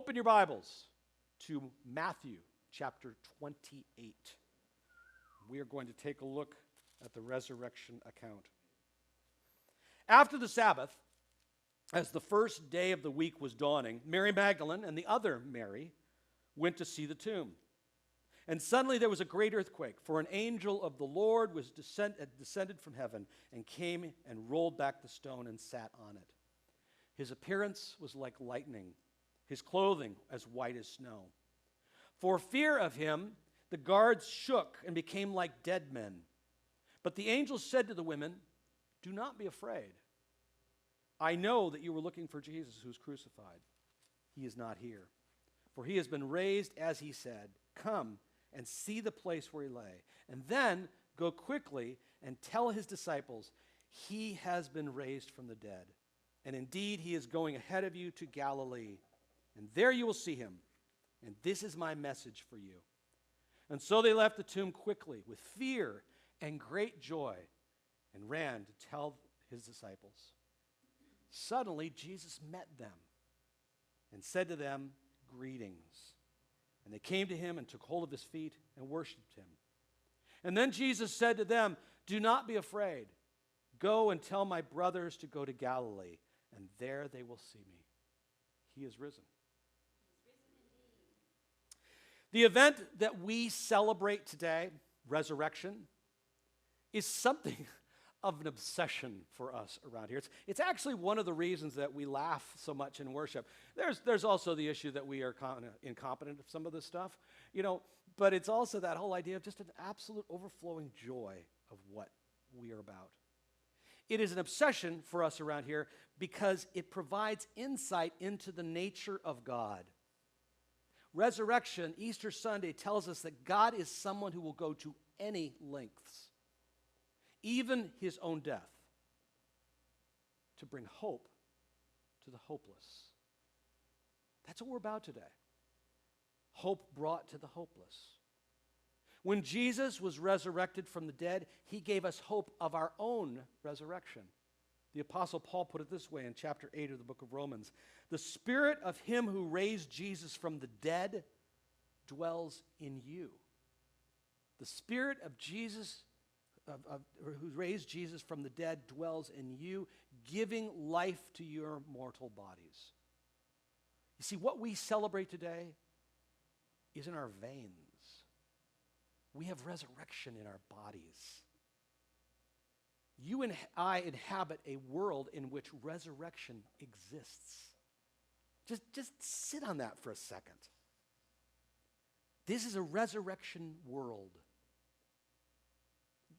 Open your Bibles to Matthew chapter 28. We are going to take a look at the resurrection account. After the Sabbath, as the first day of the week was dawning, Mary Magdalene and the other Mary went to see the tomb. And suddenly there was a great earthquake, for an angel of the Lord had descended from heaven and came and rolled back the stone and sat on it. His appearance was like lightning, his clothing as white as snow. For fear of him, the guards shook and became like dead men. But the angel said to the women, "Do not be afraid. I know that you were looking for Jesus who was crucified. He is not here, for he has been raised as he said. Come and see the place where he lay, and then go quickly and tell his disciples, he has been raised from the dead. And indeed, he is going ahead of you to Galilee, and there you will see him. And this is my message for you." And so they left the tomb quickly with fear and great joy and ran to tell his disciples. Suddenly, Jesus met them and said to them, "Greetings." And they came to him and took hold of his feet and worshipped him. And then Jesus said to them, "Do not be afraid. Go and tell my brothers to go to Galilee, and there they will see me. He is risen." The event that we celebrate today, resurrection, is something of an obsession for us around here. It's actually one of the reasons that we laugh so much in worship. There's also the issue that we are kind of incompetent of some of this stuff, but it's also that whole idea of just an absolute overflowing joy of what we are about. It is an obsession for us around here because it provides insight into the nature of God. Resurrection, Easter Sunday, tells us that God is someone who will go to any lengths, even his own death, to bring hope to the hopeless. That's what we're about today. Hope brought to the hopeless. When Jesus was resurrected from the dead, he gave us hope of our own resurrection. The Apostle Paul put it this way in chapter 8 of the book of Romans: "The spirit of him who raised Jesus from the dead dwells in you." The spirit of Jesus, who raised Jesus from the dead, dwells in you, giving life to your mortal bodies. You see, what we celebrate today is in our veins. We have resurrection in our bodies. You and I inhabit a world in which resurrection exists. Just sit on that for a second. This is a resurrection world.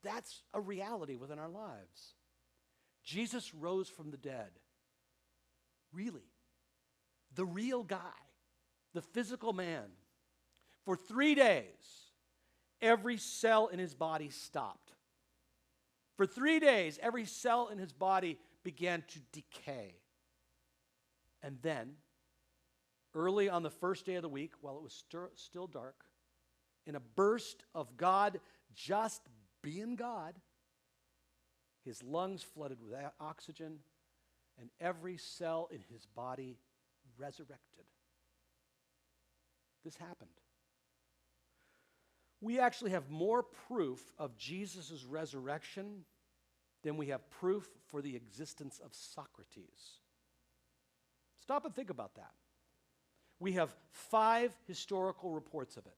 That's a reality within our lives. Jesus rose from the dead. Really. The real guy. The physical man. For 3 days, every cell in his body stopped. For 3 days, every cell in his body began to decay. And then, early on the first day of the week, while it was still dark, in a burst of God just being God, his lungs flooded with oxygen, and every cell in his body resurrected. This happened. We actually have more proof of Jesus' resurrection than we have proof for the existence of Socrates. Stop and think about that. We have 5 historical reports of it.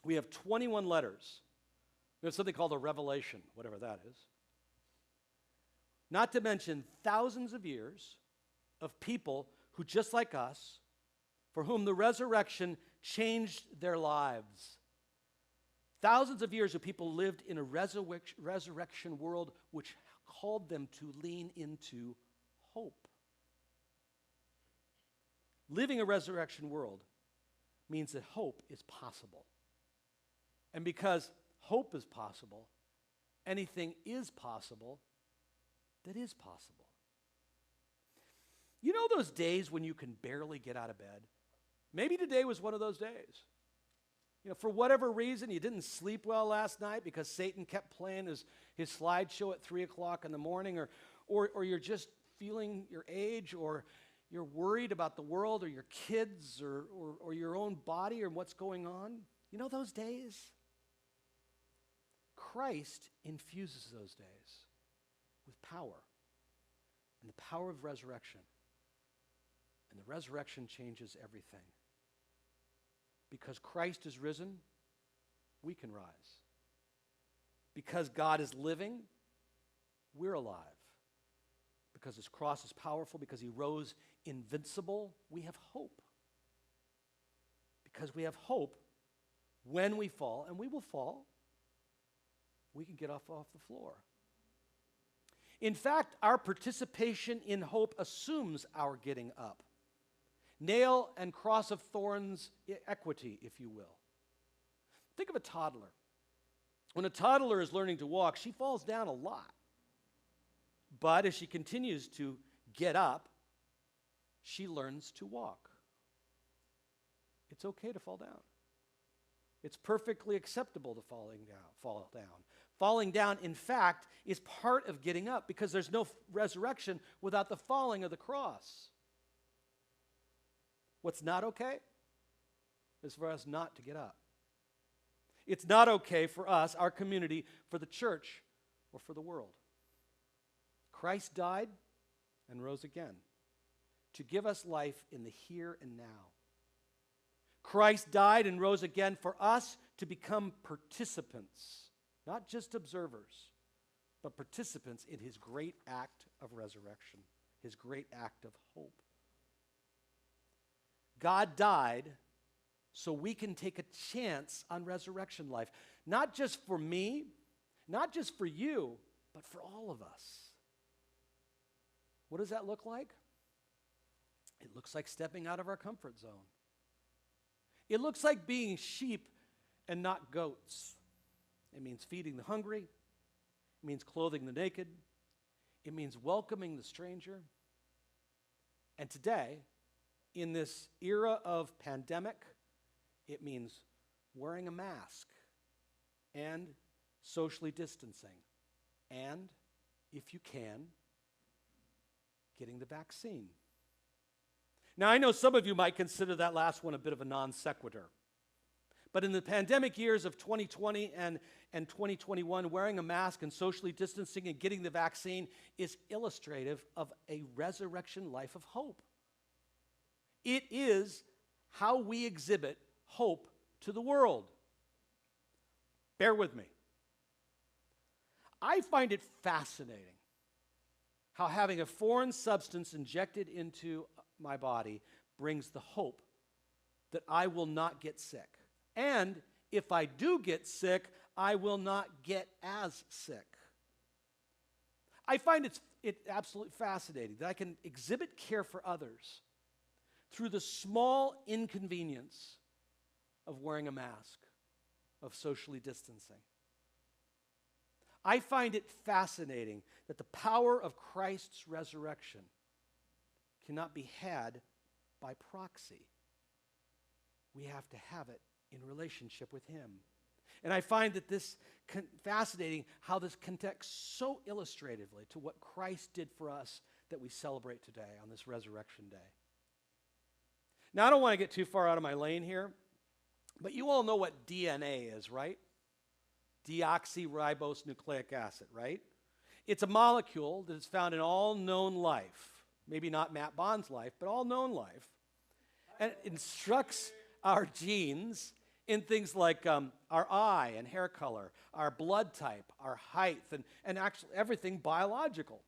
We have 21 letters. We have something called a revelation, whatever that is. Not to mention thousands of years of people who, just like us, for whom the resurrection changed their lives. Thousands of years of people lived in a resurrection world which called them to lean into hope. Living a resurrection world means that hope is possible. And because hope is possible, anything is possible that is possible. You know those days when you can barely get out of bed? Maybe today was one of those days. For whatever reason, you didn't sleep well last night because Satan kept playing his slideshow at 3 o'clock in the morning, or you're just feeling your age, or you're worried about the world or your kids or your own body or what's going on, you know those days? Christ infuses those days with power and the power of resurrection. And the resurrection changes everything. Because Christ is risen, we can rise. Because God is living, we're alive. Because his cross is powerful, because he rose invincible, we have hope. Because we have hope, when we fall, and we will fall, we can get off the floor. In fact, our participation in hope assumes our getting up. Nail and cross of thorns equity, if you will. Think of a toddler. When a toddler is learning to walk, she falls down a lot. But as she continues to get up, she learns to walk. It's okay to fall down. It's perfectly acceptable to fall down. Falling down, in fact, is part of getting up because there's no resurrection without the falling of the cross. What's not okay is for us not to get up. It's not okay for us, our community, for the church, or for the world. Christ died and rose again to give us life in the here and now. Christ died and rose again for us to become participants, not just observers, but participants in his great act of resurrection, his great act of hope. God died so we can take a chance on resurrection life, not just for me, not just for you, but for all of us. What does that look like? It looks like stepping out of our comfort zone. It looks like being sheep and not goats. It means feeding the hungry. It means clothing the naked. It means welcoming the stranger. And today, in this era of pandemic, it means wearing a mask and socially distancing. And, if you can, getting the vaccine. Now, I know some of you might consider that last one a bit of a non sequitur. But in the pandemic years of 2020 and 2021, wearing a mask and socially distancing and getting the vaccine is illustrative of a resurrection life of hope. It is how we exhibit hope to the world. Bear with me. I find it fascinating how having a foreign substance injected into my body brings the hope that I will not get sick. And if I do get sick, I will not get as sick. I find it absolutely fascinating that I can exhibit care for others through the small inconvenience of wearing a mask, of socially distancing. I find it fascinating that the power of Christ's resurrection cannot be had by proxy. We have to have it in relationship with him. And I find that this fascinating how this connects so illustratively to what Christ did for us that we celebrate today on this resurrection day. Now, I don't want to get too far out of my lane here, but you all know what DNA is, right? Deoxyribose nucleic acid, right? It's a molecule that is found in all known life. Maybe not Matt Bond's life, but all known life. And it instructs our genes in things like our eye and hair color, our blood type, our height, and actually everything biological.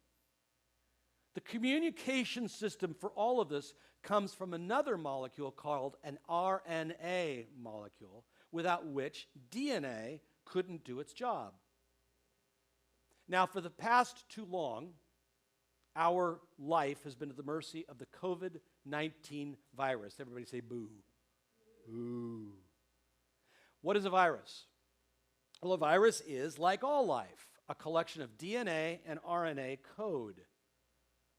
The communication system for all of this comes from another molecule called an RNA molecule, without which DNA couldn't do its job. Now, for the past too long, our life has been at the mercy of the COVID-19 virus. Everybody say boo. Boo. What is a virus? Well, a virus is, like all life, a collection of DNA and RNA code,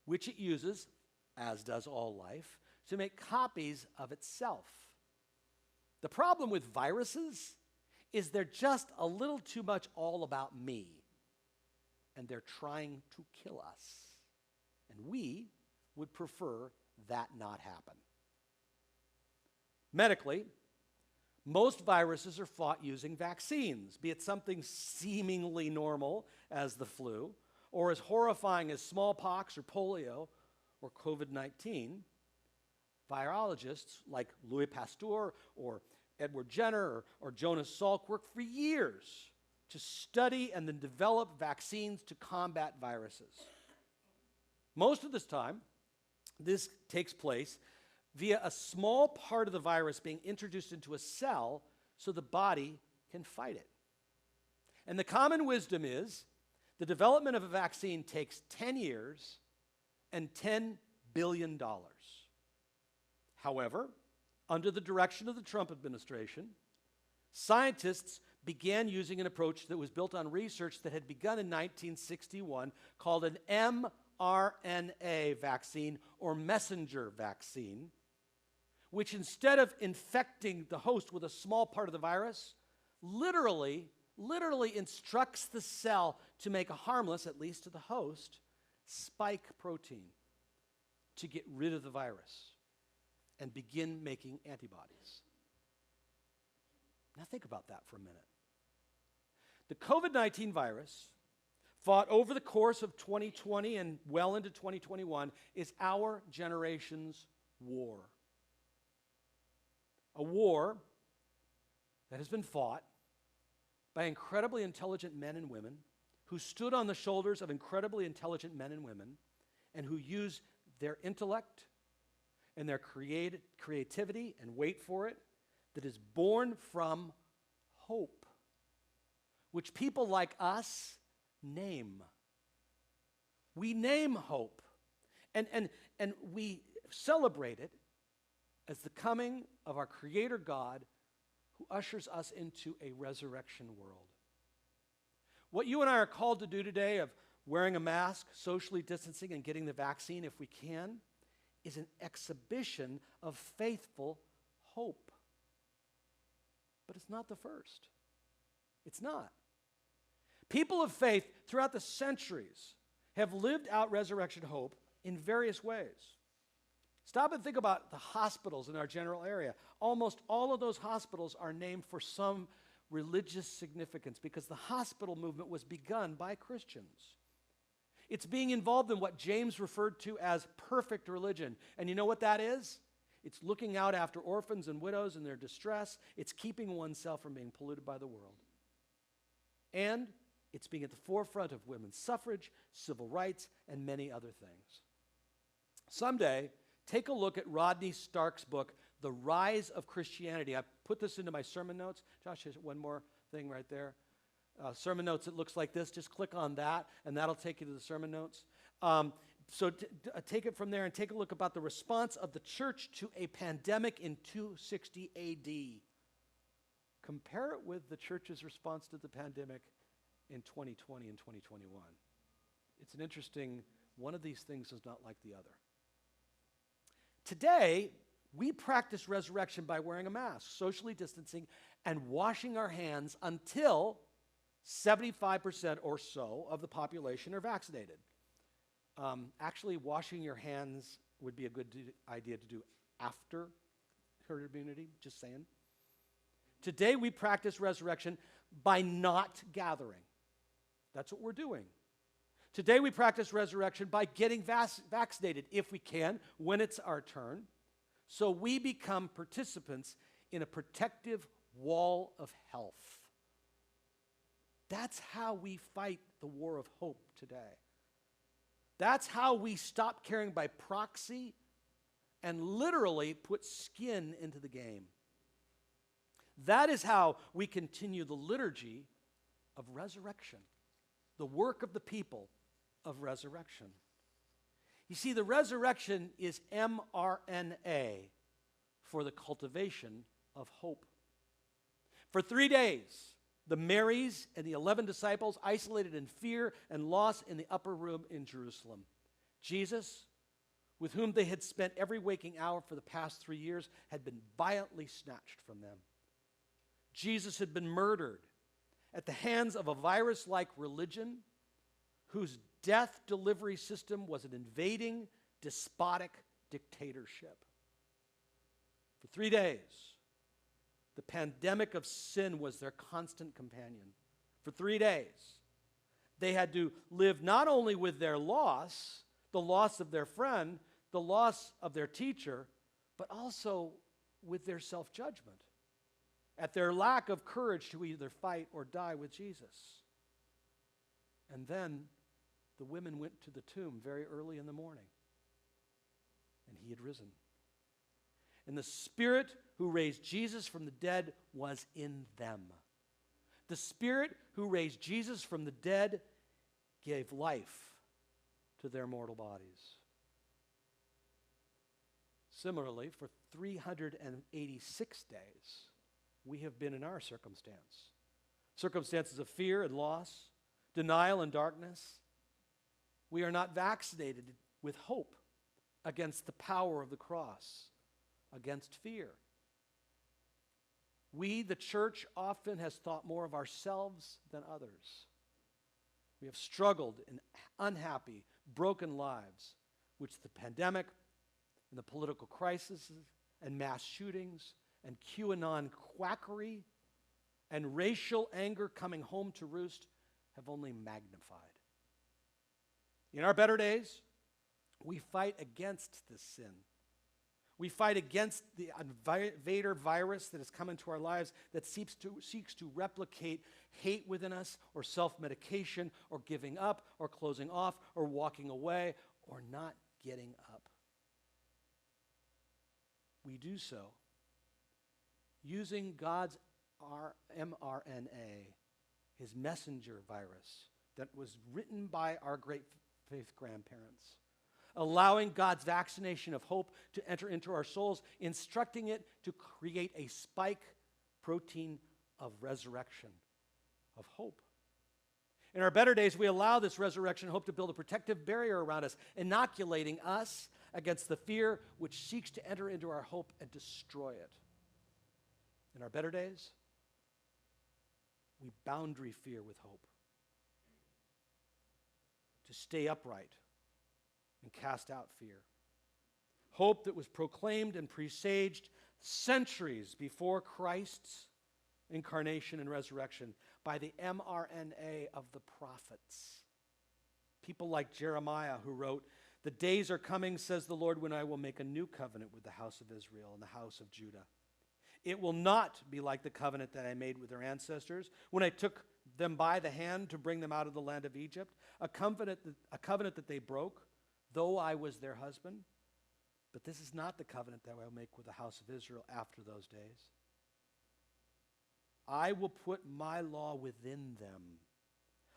which it uses, as does all life, to make copies of itself. The problem with viruses is they're just a little too much all about me, and they're trying to kill us. And we would prefer that not happen. Medically, most viruses are fought using vaccines, be it something seemingly normal as the flu, or as horrifying as smallpox or polio or COVID-19. Virologists like Louis Pasteur or Edward Jenner or Jonas Salk worked for years to study and then develop vaccines to combat viruses. Most of this time, this takes place via a small part of the virus being introduced into a cell so the body can fight it. And the common wisdom is the development of a vaccine takes 10 years and $10 billion. However, under the direction of the Trump administration, scientists began using an approach that was built on research that had begun in 1961 called an mRNA vaccine or messenger vaccine, which instead of infecting the host with a small part of the virus, literally instructs the cell to make a harmless, at least to the host, spike protein to get rid of the virus and begin making antibodies. Now think about that for a minute. The COVID-19 virus, fought over the course of 2020 and well into 2021, is our generation's war. A war that has been fought by incredibly intelligent men and women who stood on the shoulders of incredibly intelligent men and women and who use their intellect and their creativity, and wait for it, that is born from hope, which people like us name. We name hope, and we celebrate it as the coming of our Creator God who ushers us into a resurrection world. What you and I are called to do today of wearing a mask, socially distancing, and getting the vaccine if we can, is an exhibition of faithful hope. But it's not the first. It's not. People of faith throughout the centuries have lived out resurrection hope in various ways. Stop and think about the hospitals in our general area. Almost all of those hospitals are named for some religious significance because the hospital movement was begun by Christians. It's being involved in what James referred to as perfect religion. And you know what that is? It's looking out after orphans and widows in their distress. It's keeping oneself from being polluted by the world. And it's being at the forefront of women's suffrage, civil rights, and many other things. Someday, take a look at Rodney Stark's book, The Rise of Christianity. I put this into my sermon notes. Josh, there's one more thing right there. Sermon notes, it looks like this. Just click on that, and that'll take you to the sermon notes. So take it from there and take a look about the response of the church to a pandemic in 260 AD. Compare it with the church's response to the pandemic in 2020 and 2021. It's an interesting, one of these things is not like the other. Today, we practice resurrection by wearing a mask, socially distancing, and washing our hands until 75% or so of the population are vaccinated. Actually, washing your hands would be a good idea to do after herd immunity, just saying. Today, we practice resurrection by not gathering. That's what we're doing. Today, we practice resurrection by getting vaccinated, if we can, when it's our turn. So we become participants in a protective wall of health. That's how we fight the war of hope today. That's how we stop caring by proxy and literally put skin into the game. That is how we continue the liturgy of resurrection, the work of the people of resurrection. You see, the resurrection is mRNA for the cultivation of hope. For 3 days, the Marys and the 11 disciples isolated in fear and loss in the upper room in Jerusalem. Jesus, with whom they had spent every waking hour for the past 3 years, had been violently snatched from them. Jesus had been murdered at the hands of a virus-like religion whose death delivery system was an invading, despotic dictatorship. For 3 days, the pandemic of sin was their constant companion. For 3 days, they had to live not only with their loss, the loss of their friend, the loss of their teacher, but also with their self-judgment at their lack of courage to either fight or die with Jesus. And then the women went to the tomb very early in the morning, and he had risen. And the Spirit who raised Jesus from the dead was in them. The Spirit who raised Jesus from the dead gave life to their mortal bodies. Similarly, for 386 days, we have been in our circumstance. Circumstances of fear and loss, denial and darkness. We are not vaccinated with hope against the power of the cross, against fear. We, the church, often has thought more of ourselves than others. We have struggled in unhappy, broken lives, which the pandemic and the political crisis and mass shootings and QAnon quackery and racial anger coming home to roost have only magnified. In our better days, we fight against this sin. We fight against the invader virus that has come into our lives that seeks to replicate hate within us, or self-medication, or giving up, or closing off, or walking away, or not getting up. We do so using God's mRNA, his messenger virus that was written by our great faith grandparents, allowing God's vaccination of hope to enter into our souls, instructing it to create a spike protein of resurrection, of hope. In our better days, we allow this resurrection hope to build a protective barrier around us, inoculating us against the fear which seeks to enter into our hope and destroy it. In our better days, we boundary fear with hope, to stay upright and cast out fear. Hope that was proclaimed and presaged centuries before Christ's incarnation and resurrection by the mRNA of the prophets. People like Jeremiah, who wrote, "The days are coming, says the Lord, when I will make a new covenant with the house of Israel and the house of Judah. It will not be like the covenant that I made with their ancestors when I took them by the hand to bring them out of the land of Egypt, a covenant that they broke, though I was their husband. But this is not the covenant that I will make with the house of Israel after those days. I will put my law within them.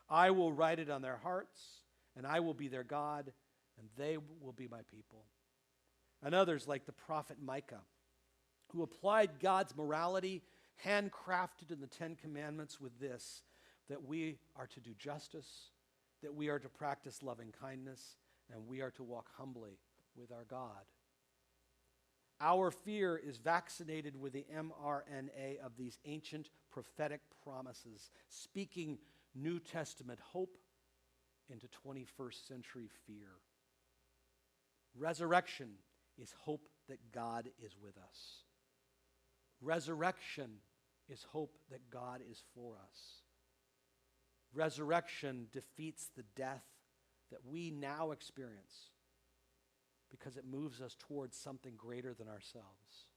I will write it on their hearts, and I will be their God, and they will be my people." And others like the prophet Micah, who applied God's morality handcrafted in the Ten Commandments with this, that we are to do justice, that we are to practice loving kindness, and we are to walk humbly with our God. Our fear is vaccinated with the mRNA of these ancient prophetic promises, speaking New Testament hope into 21st century fear. Resurrection is hope that God is with us. Resurrection is hope that God is for us. Resurrection defeats the death that we now experience because it moves us towards something greater than ourselves.